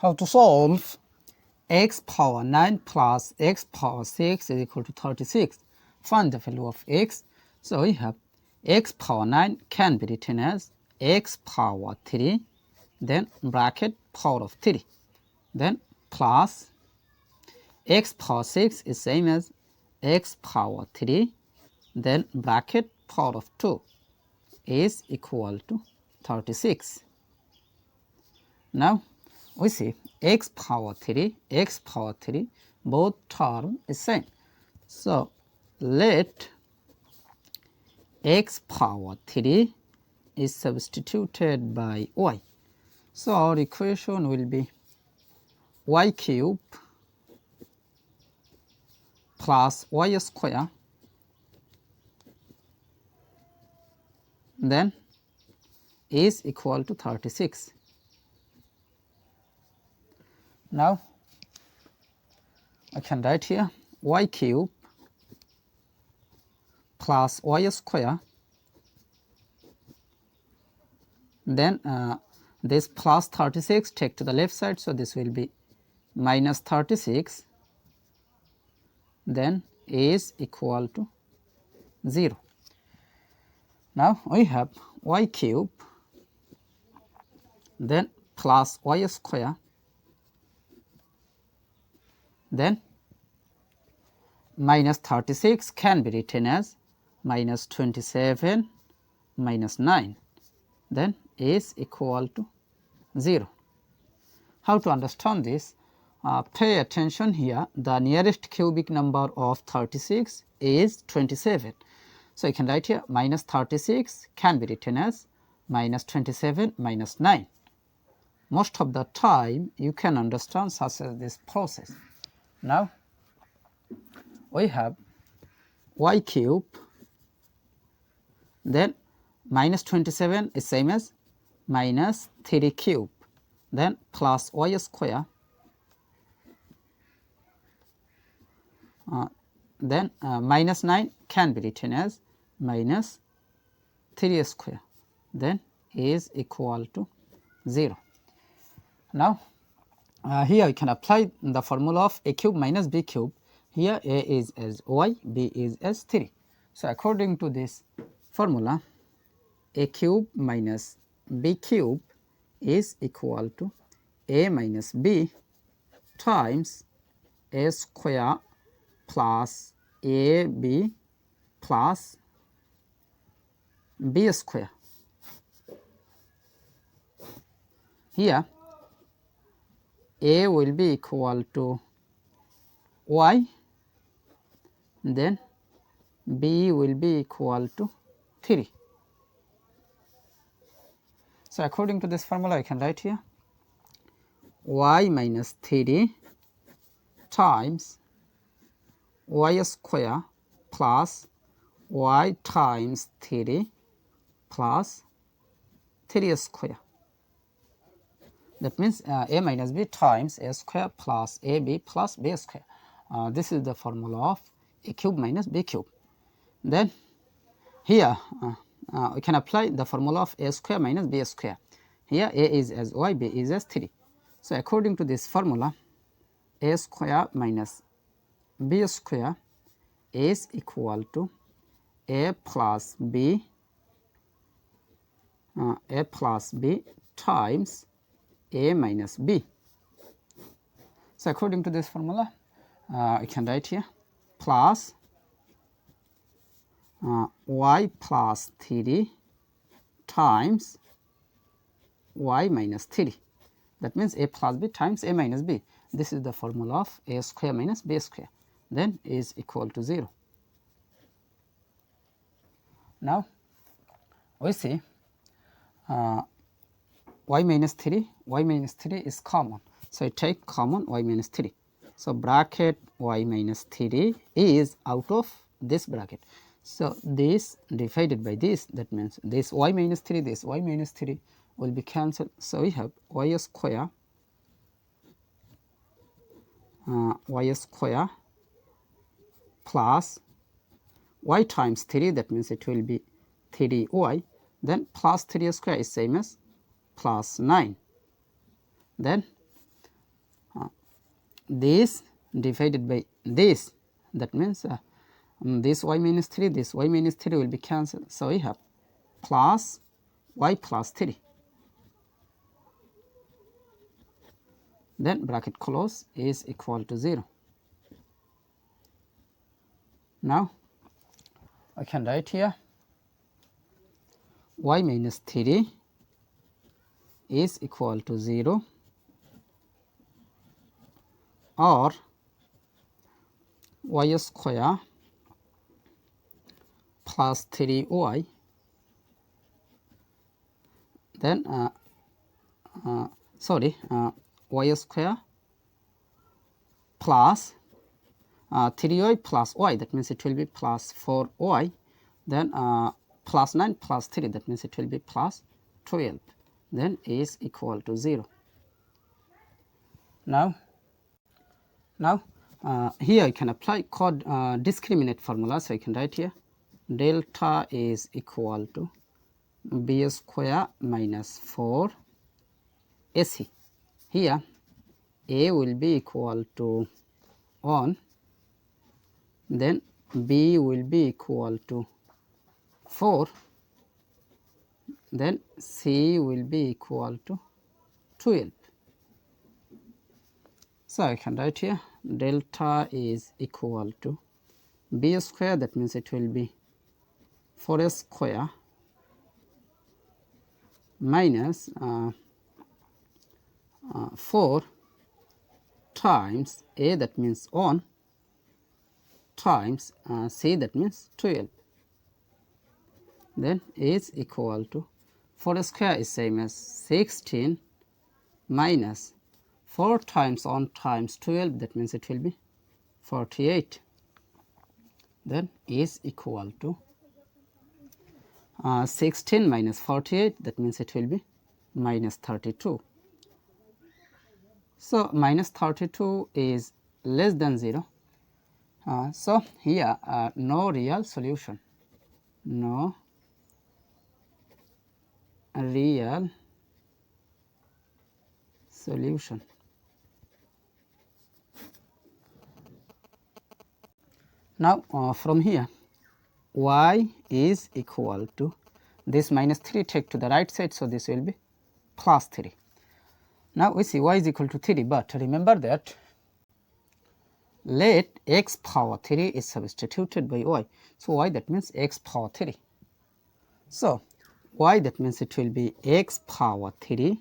How to solve x power 9 plus x power 6 is equal to 36. Find the value of x. So we have x power 9 can be written as x power 3, then bracket power of 3, then plus x power 6 is same as x power 3, then bracket power of 2 is equal to 36. Now we see x power 3, both term is same. So let x power 3 is substituted by y. So our equation will be y cube plus y square, then is equal to 36. Now I can write here y cube plus y square, then this plus 36 take to the left side, so this will be minus 36, then is equal to 0. Now we have y cube, then plus y square, then minus 36 can be written as minus 27 minus 9, then is equal to 0. How to understand this? Pay attention here, the nearest cubic number of 36 is 27. So you can write here minus 36 can be written as minus 27 minus 9. Most of the time you can understand such as this process. Now we have y cube, then minus 27 is same as minus 3 cube, then plus y square, then minus 9 can be written as minus 3 square, then is equal to 0. Now here we can apply the formula of a cube minus b cube. Here a is as y, b is as 3. So according to this formula, a cube minus b cube is equal to a minus b times a square plus ab plus b square. Here a will be equal to y, then b will be equal to 3. So according to this formula I can write here y minus 3 times y square plus y times 3 plus 3 square. That means a minus b times a square plus ab plus b square. This is the formula of a cube minus b cube. Then here we can apply the formula of a square minus b square. Here a is as y, b is as 3. So according to this formula, a square minus b square is equal to a plus b times a minus b. So according to this formula I can write here plus y plus 3 times y minus 3. That means a plus b times a minus b. This is the formula of a square minus b square, then is equal to 0. Now we see y minus 3 is common. So I take common y minus 3. So bracket y minus 3 is out of this bracket. So this divided by this, that means this y minus 3, this y minus 3 will be cancelled. So we have y square plus y times 3, that means it will be 3y, then plus 3 square is same as plus 9, then this divided by this, that means this y minus 3, this y minus 3 will be cancelled. So we have plus y plus 3. Then bracket close is equal to 0. Now I can write here y minus 3 is equal to 0, or y square plus 3y, then y square plus 3y plus y, that means it will be plus 4y, then plus 9 plus 3, that means it will be plus 12, then is equal to 0. Now here I can apply discriminant formula, so I can write here delta is equal to b square minus 4 ac. Here a will be equal to 1, then b will be equal to 4, then c will be equal to 12. So I can write here delta is equal to b square, that means it will be 4 square minus 4 times a, that means 1, times c, that means 12, then is equal to 4 square is same as 16 minus 4 times 1 times 12, that means it will be 48, then is equal to 16 minus 48, that means it will be minus 32. So minus 32 is less than 0. So here no real solution, no real solution. Now from here y is equal to this minus 3 take to the right side, so this will be plus 3. Now we see y is equal to 3, but remember that let x power 3 is substituted by y. So y, that means x power 3. So y, that means it will be x power 3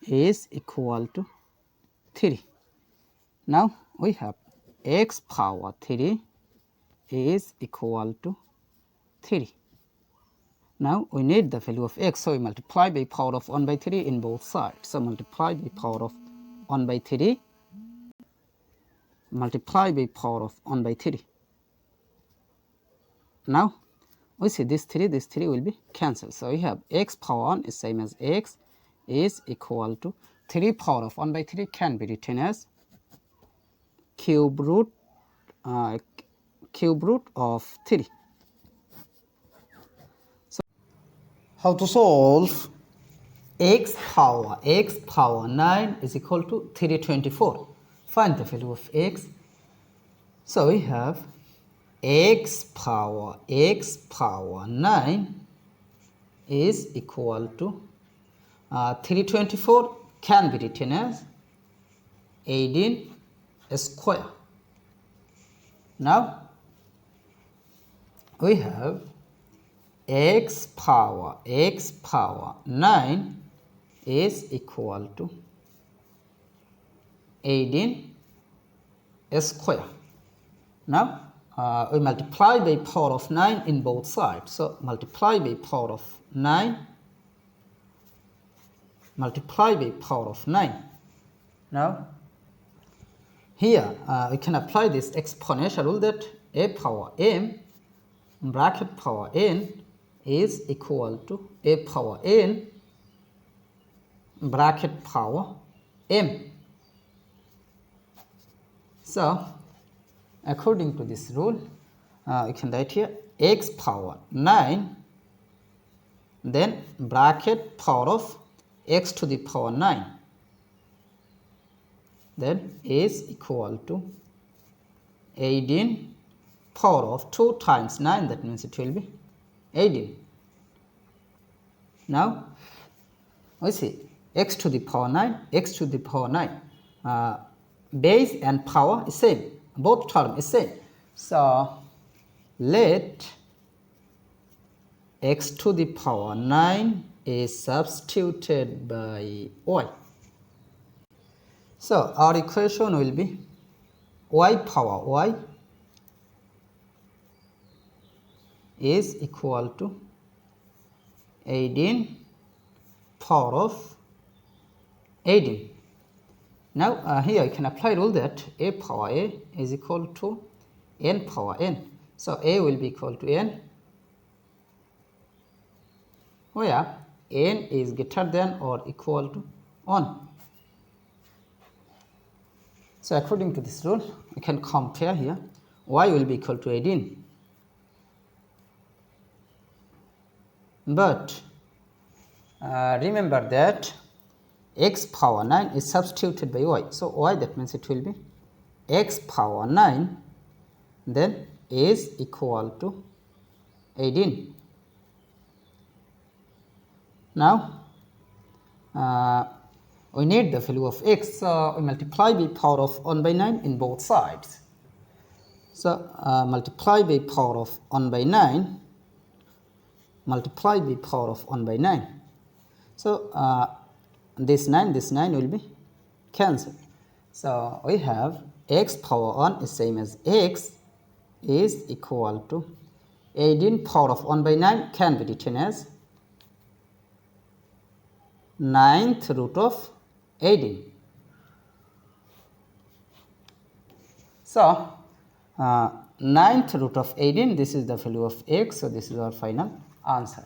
is equal to 3. Now we have x power 3 is equal to 3. Now we need the value of x, so we multiply by power of 1 by 3 in both sides. So multiply by power of 1 by 3, multiply by power of 1 by 3. Now we see this 3 will be cancelled. So we have x power 1 is same as x is equal to 3 power of 1 by 3 can be written as cube root of 3. So how to solve x power 9 is equal to 324. Find the value of x. So we have x power 9 is equal to 324 can be written as 18 square. Now we have x power 9 is equal to 18 square. Now we multiply by power of 9 in both sides. So multiply by power of 9, multiply by power of 9. Now here we can apply this exponential rule that a power m bracket power n is equal to a power n bracket power m. So according to this rule we can write here x power 9, then bracket power of x to the power 9, then is equal to 18 power of 2 times 9, that means it will be 18. Now we see x to the power 9, x to the power 9, base and power is same, both term is same. So let x to the power 9 is substituted by y. So our equation will be y power y is equal to 18 power of 18. Now here you can apply rule that a power a is equal to n power n. So a will be equal to n, where n is greater than or equal to 1. So according to this rule, we can compare here. Y will be equal to 18. But remember that x power 9 is substituted by y. So y, that means it will be x power 9 then is equal to 18. Now we need the value of x, so we multiply by power of 1 by 9 in both sides. So multiply by power of 1 by 9, multiply by power of 1 by 9. So this 9 will be cancelled. So we have x power 1 is same as x is equal to 18 power of 1 by 9 can be written as 9th root of 18. So 9th root of 18, this is the value of x, so this is our final answer.